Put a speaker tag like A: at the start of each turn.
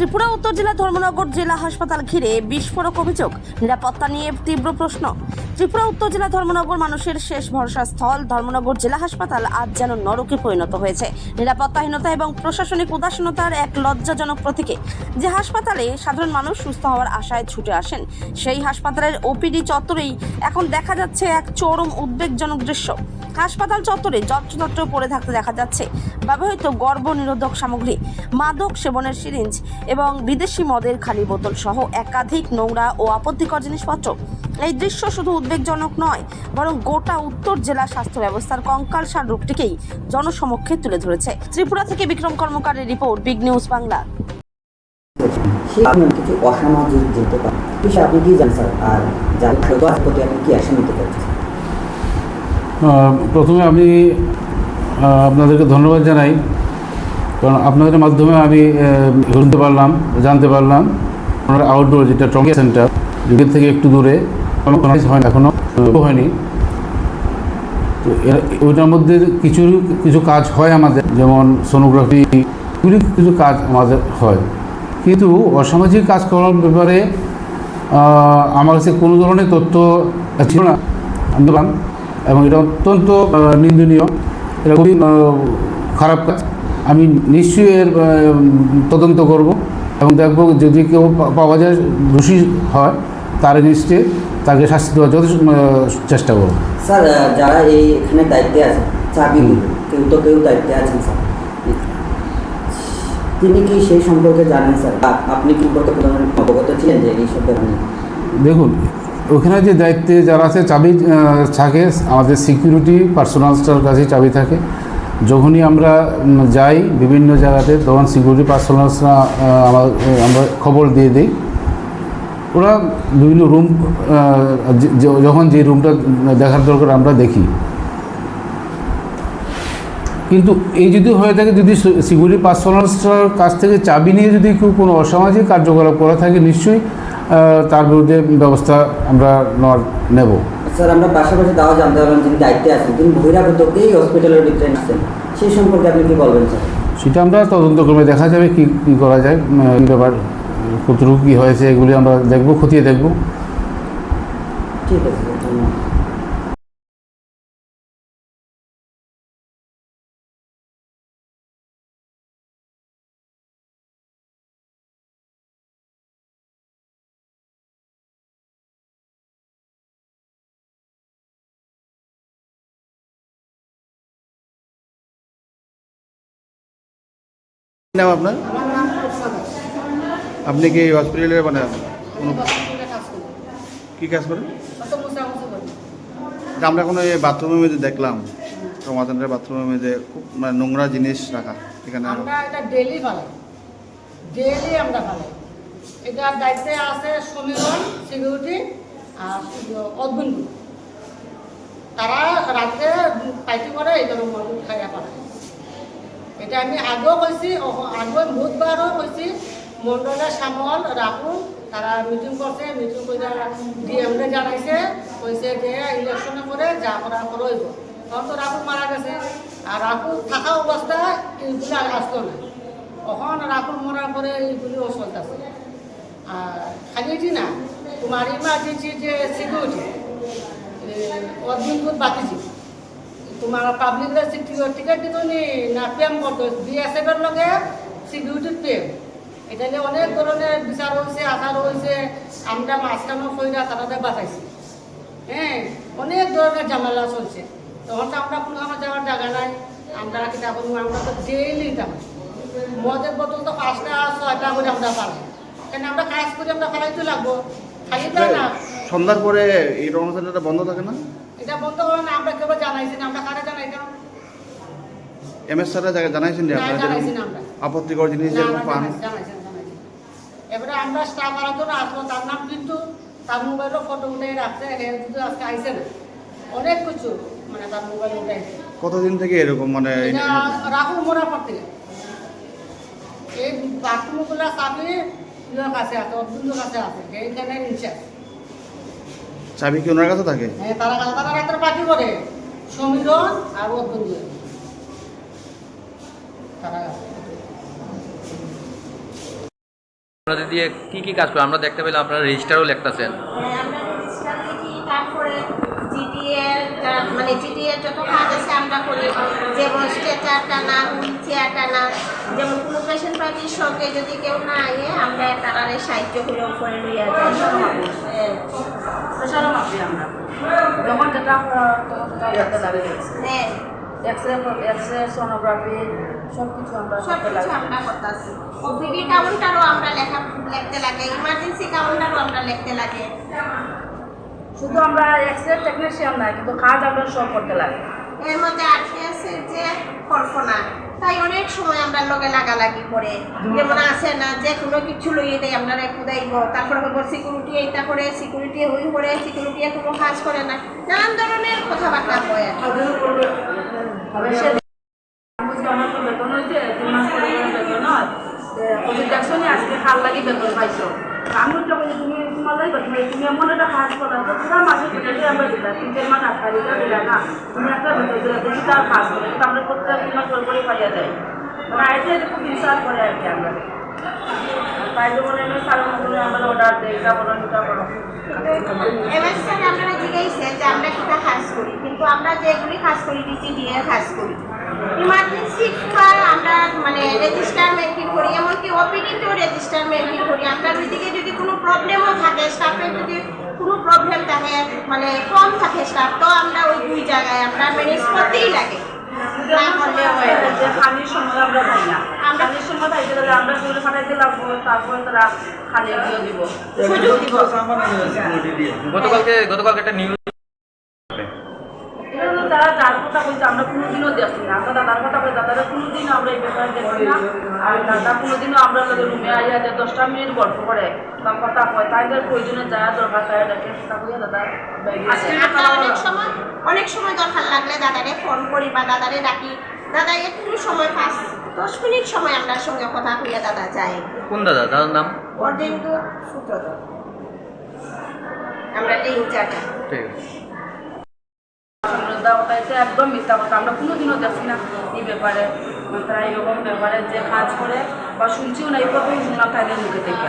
A: ত্রিপুরা উত্তর জেলা ধর্মনগর জেলা হাসপাতাল ঘিরে বিস্ফোরক অভিযোগ, নিরাপত্তা নিয়ে তীব্র প্রশ্ন। ত্রিপুরা উত্তর জেলা ধর্মনগর মানুষের শেষ ভরসা স্থল ধর্মনগর জেলা হাসপাতাল আজ যেন নরকে পরিণত হয়েছে। নিরাপত্তাহীনতা এবং প্রশাসনিক উদাসীনতার এক লজ্জাজনক প্রতীকে। যে হাসপাতালে সাধারণ মানুষ সুস্থ হওয়ার আশায় ছুটে আসেন, সেই হাসপাতালের ওপিডি চত্বরেই এখন দেখা যাচ্ছে এক চরম উদ্বেগজনক দৃশ্য। হাসপাতাল চত্বরে যত্রতত্র পড়ে থাকতে দেখা যাচ্ছে ব্যবহৃত গর্ভনিরোধক সামগ্রী, মাদক সেবনের সিরিঞ্জ এবং বিদেশি মদের খালি বোতল সহ একাধিক নোংরা ও আপত্তিকর জিনিসপত্র। এই দৃশ্য শুধু উদ্বেগজনক নয়, বরং গোটা উত্তর জেলা স্বাস্থ্য ব্যবস্থার কঙ্কালসার রূপটিকেই জনসমক্ষে তুলে ধরেছে। ত্রিপুরা থেকে বিক্রম কর্মকারের রিপোর্ট, বিগ নিউজ বাংলা।
B: কিছু অসামাজিক যেতে পারে, আপনি কি জানেন স্যার? আর যার প্রতি আপনি কি অ্যাকশন নিতে পারছেন?
C: প্রথমে আমি আপনাদেরকে ধন্যবাদ জানাই, কারণ আপনাদের মাধ্যমে আমি জানতে পারলাম আউটডোর যেটা ট্রমা সেন্টার যুগের থেকে একটু দূরে এখনও হয়নি। তো ওইটার মধ্যে কিছু কাজ হয় আমাদের, যেমন সোনোগ্রাফি, কিছু কাজ আমাদের হয়, কিন্তু অসামাজিক কাজ করার ব্যাপারে আমার কাছে কোনো ধরনের তথ্য ছিল না এবং এটা অত্যন্ত নিন্দনীয়, এটা খুবই খারাপ কাজ। আমি নিশ্চয়ই এর তদন্ত করব এবং দেখব যদি কেউ পাওয়া যায় দোষী হয় তার এগেইনস্টে তাকে শাস্তি দেওয়ার যথেষ্ট চেষ্টা করব।
B: স্যার, যারা এখানে দায়িত্বে আছেন, কেউ দায়িত্বে আছেন স্যার, তিনি কি সেই সম্পর্কে জানেন স্যার? আপনি কি অবগত ছিলেন যে এই সব ব্যাপারে?
C: দেখুন, ওখানে যে দায়িত্বে যারা আছে, চাবি থাকে আমাদের সিকিউরিটি পার্সোনালসটার কাছে চাবি থাকে। যখনই আমরা যাই বিভিন্ন জায়গাতে, তখন সিকিউরিটি পার্সোনালসরা আমরা খবর দিয়ে দিই। ওরা বিভিন্ন রুম, যখন যে রুমটা দেখার দরকার আমরা দেখি। কিন্তু এই যদি হয়ে থাকে, যদি সিকিউরিটি পার্সোনালসটার কাছ থেকে চাবি নিয়ে যদি কেউ কোনো অসামাজিক কার্যকলাপ করে থাকে, নিশ্চয়ই তার বিরুদ্ধে ব্যবস্থা আমরা নেব।
B: স্যার, আমরা পাশাপাশি তাও জানতে পারলাম যিনি দায়িত্বে আছেন তিনি বহিরাগতকেই হসপিটালের ভিতরে আসছেন, সেই সম্পর্কে আপনি কি বলবেন স্যার?
C: সেটা আমরা তদন্ত করে দেখা যাবে কী করা যায়, ব্যাপার কতটুকু কী হয়েছে এগুলি আমরা দেখব, খতিয়ে দেখব।
B: ঠিক আছে স্যার, ধন্যবাদ।
D: নাম আপনার? আপনি কি হসপিটালে মানে কোনো কী কাজ করেন? আমরা কোনো এই বাথরুমের মধ্যে দেখলাম, ট্রমাসেন্টারের বাথরুমের মধ্যে খুব মানে নোংরা জিনিস রাখা। এখানে
E: আমরা এটা ডেইলি ফালাই, আমরা ফালাই। এটার দায়িত্বে আছে সমীরণ, সিকিউরিটি আর অদ্ভুত। তারা রাত্রে পাইটি করে এই ধরনের মদ খাইয়া পাঠায়। এটা আমি আগেও কইছি, আগে বুধবারও কইছি, মন্ডলের সামল রাহুল তারা মিটিং করছে, মিটিং করে ডিএমরে জানাইছে, কইছে যে ইলেকশনের পরে যা করা করইব। তখন তো রাহুল মারা গেছে, আর রাহুল থাকা অবস্থায় এইগুলো আসতো না। তখন রাহুল মরার পরে এইগুলিও চলতেছে। আর খালি এটি না, তোমার ইমার্জেন্সি যে সিকিউরিটি অদ্ভুত বাতিছি, তোমার পাবলিকের টিকিট দিত না প্রেম করতো, বিএসএফের লগে সিকিউরিটির প্রেম। এটা নিয়ে অনেক ধরনের বিচার হয়েছে, আচার হয়েছে। আমরা মাঝখানে ফইরা তাদের বাঁচাইছি। হ্যাঁ, অনেক ধরনের ঝামেলা চলছে। তখন তো আমরা কোনো আমার যাওয়ার জায়গা নাই। আমরা কিনা করবো, আমরা তো ডেইলি যাবো। মদের বোতল তো 5টা 6টা করে আমরা পালাই, কেন আমরা কাজ করে আমরা ফেলাইতে লাগবো। খালি তা না,
D: সন্ধ্যার পরে এই ট্রমা সেন্টারটা বন্ধ থাকে না?
E: এটা বন্ধ করে না, আমরা কেউ জানাইছি না। আমরা কারে জানাইতাম?
D: এমএস স্যাররা জানাইছেন যে আপনারা
E: জানাইছি না, আমরা
D: আপত্তিকর জিনিস যেরকম পান।
E: জানাইছি। এবারে আমরা স্টাফ আনার জন্য আসবো, তার নাম কিন্তু তার মোবাইলও ফটো উঠে রাখছে। কিন্তু আজকে আইসে না, অনেক কিছু মানে তার মোবাইল উঠাইছে।
D: কতদিন থেকে এরকম মানে
E: রাহুল মোড়ার পর থেকে এই বাথরুমগুলো চাবি কাছে আছে, অর্জুনের কাছে আছে, এইখানে নিচে আছে।
D: চাবি কি ওনার কাছে থাকে?
E: হ্যাঁ, তারা রাত্রে পার্টি করে সমীরণ আর অর্জুন তারা
F: আপনাদের দিয়ে কি কাজ করে আমরা দেখতে পেলাম, আপনারা রেজিস্টারও লিখতেছেন।
G: আমরা রেজিস্টার লিখি, তারপরে জিডিএর মানে জিডিএর যত কাজ আছে আমরা করি, যেমন স্ট্রেচার টানা, হুইল চেয়ার টানা, যেমন কোনো পেশেন্ট পার্টির সঙ্গে যদি কেউ না আয়ে আমরা তারারে সাহায্য করে উপরে লইয়া যাই।
H: আমরা যখন যেটা লাগে
G: হ্যাঁ,
H: এক্সরে সোনোগ্রাফি সব কিছু আমরা
G: সব কিছু আমরা করতেছি। ওপিডি কাউন্টারও আমরা লিখতে লাগে, ইমার্জেন্সি কাউন্টারও আমরা লিখতে লাগে।
H: শুধু আমরা এক্সরে টেকনিশিয়ান না, কিন্তু কাজ আমরা সব করতে লাগে।
G: এর মধ্যে আরপিএসের যে কল্পনা, তাই অনেক সময় আমরা লগে লাগালাগি করে, যেমন আছে না যে কোনো কিছু লইয়ে দেয় আমরা খুদাইব, তারপরে হইব সিকিউরিটি এইটা করে, সিকিউরিটি হই করে, সিকিউরিটি কোনো কাজ করে না, নানান ধরনের কথাবার্তা হয় আর কি।
H: আমার তো বেতন হয়েছে 3 মাস পরে বেতন হয়, কোভিড ভ্যাকসিনে আজকে খাল লাগি বেতন পাইছো। আমি তো বলি তুমি তোমার লাগবে, তুমি এমন একটা কাজ করো তো পুরো মাসে বেতন আমরা দিলাম, 3-4 মাস আটকাই দিলা না, তুমি একটা বেতন দিলা দেখি তার কাজ করে, কিন্তু আমরা প্রত্যেক 3 মাস পরে পরে পাইয়া যাই। মানে আইতে খুব ইনসার করে আর কি আমরা। তাই যেমন এমনি সারা মনে আমরা অর্ডার দেয়, এটা করো এটা করো।
G: এবার স্যার আপনারা জিজ্ঞাসা যে আমরা কিটা কাজ করি, কিন্তু আমরা যেগুলি কাজ করি ডিটি দিয়ে কাজ করি। ইমার্জেন্সি আমরা মানে রেজিস্টার মেনটেন করি, এমনকি ওপিডিতেও রেজিস্টার মেনটেন করি। আপনার ওইদিকে যদি কোনো প্রবলেমও থাকে, স্টাফের যদি কোনো প্রবলেম থাকে, মানে কম থাকে স্টাফ, তো আমরা ওই 2 জায়গায় আমরা ম্যানেজ করতেই লাগে, না করলে হয় না।
H: খালির সময় আমরা পাই না, আমরা খালির সময় পাইতে গেলে আমরা শরীরে পাঠাই দিলাম, তারপরে তারা খালি দিয়ে দিব,
G: সুযোগ দিব।
F: গতকালকে একটা নিউজ
H: তারা যার কথা বলছে আমরা কোনোদিনও দেখছি না। আমরা দাদার কথা বলি, দাদারা কোনোদিনও আমরা এই ব্যাপারে দেখছি না। আর দাদা কোনোদিনও আমরা রুমে আইয়া যে 10টা মিনিট গল্প করে বা কথা কয়, তাইদের প্রয়োজনে যা দরকার তাই ডাকে কথা কইয়া দাদা
G: আমরা অনেক সময় দরকার লাগলে দাদারে ফোন করি বা দাদারে ডাকি, দাদা একটু সময় 5-10 মিনিট সময় আমরা সঙ্গে কথা কইয়া দাদা যায়।
F: কোন দাদার নাম?
G: অর্ধেন্দু সূত্রধর, আমরা এই জায়গা।
F: ঠিক আছে।
H: একদম মিথ্যা কথা, আমরা কোনোদিনও দেখছি না এই ব্যাপারে। তারা এরকম ব্যাপারে যে কাজ করে বা শুনছিও না, এই প্রথম শুনলাম তাদের মুখে থেকে।